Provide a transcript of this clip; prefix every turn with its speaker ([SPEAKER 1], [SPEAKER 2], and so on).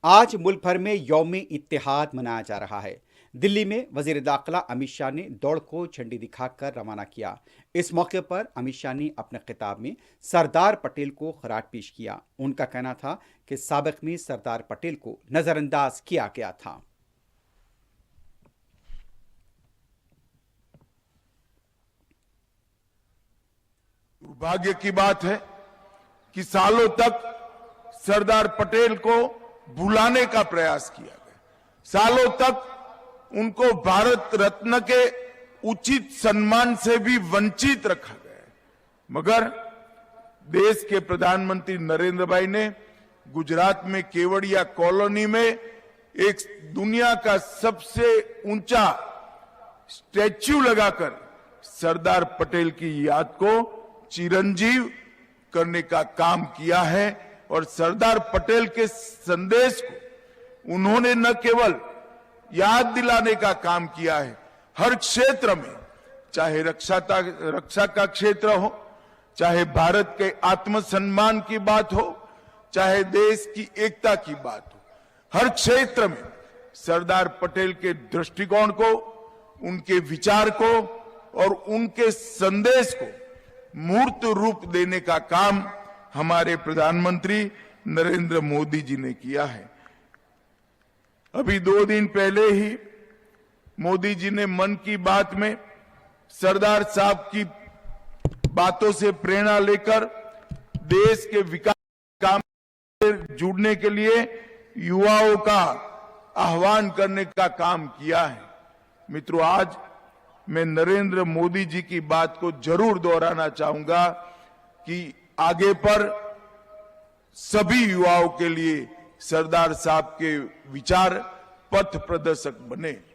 [SPEAKER 1] आज मुल्क भर में यौम-ए-इत्तेहाद मनाया जा रहा है। दिल्ली में वजीर दाखिला अमित शाह ने दौड़ को झंडी दिखाकर रवाना किया। इस मौके पर अमित शाह ने अपने खिताब में सरदार पटेल को खराज पेश किया। उनका कहना था कि साबिक में सरदार पटेल को नजरअंदाज किया गया था।
[SPEAKER 2] दुर्भाग्य की बात है कि सालों तक सरदार पटेल को भुलाने का प्रयास किया गया। सालों तक उनको भारत रत्न के उचित सम्मान से भी वंचित रखा गया। मगर देश के प्रधानमंत्री नरेंद्र भाई ने गुजरात में केवड़िया कॉलोनी में एक दुनिया का सबसे ऊंचा स्टैच्यू लगाकर सरदार पटेल की याद को चिरंजीव करने का काम किया है। और सरदार पटेल के संदेश को उन्होंने न केवल याद दिलाने का काम किया है, हर क्षेत्र में, चाहे रक्षा का क्षेत्र हो, चाहे भारत के आत्मसम्मान की बात हो, चाहे देश की एकता की बात हो, हर क्षेत्र में सरदार पटेल के दृष्टिकोण को, उनके विचार को और उनके संदेश को मूर्त रूप देने का काम हमारे प्रधानमंत्री नरेंद्र मोदी जी ने किया है। अभी 2 दिन पहले ही मोदी जी ने मन की बात में सरदार साहब की बातों से प्रेरणा लेकर देश के विकास काम से जुड़ने के लिए युवाओं का आह्वान करने का काम किया है। मित्रों, आज मैं नरेंद्र मोदी जी की बात को जरूर दोहराना चाहूंगा कि आगे पर सभी युवाओं के लिए सरदार साहब के विचार पथ प्रदर्शक बने।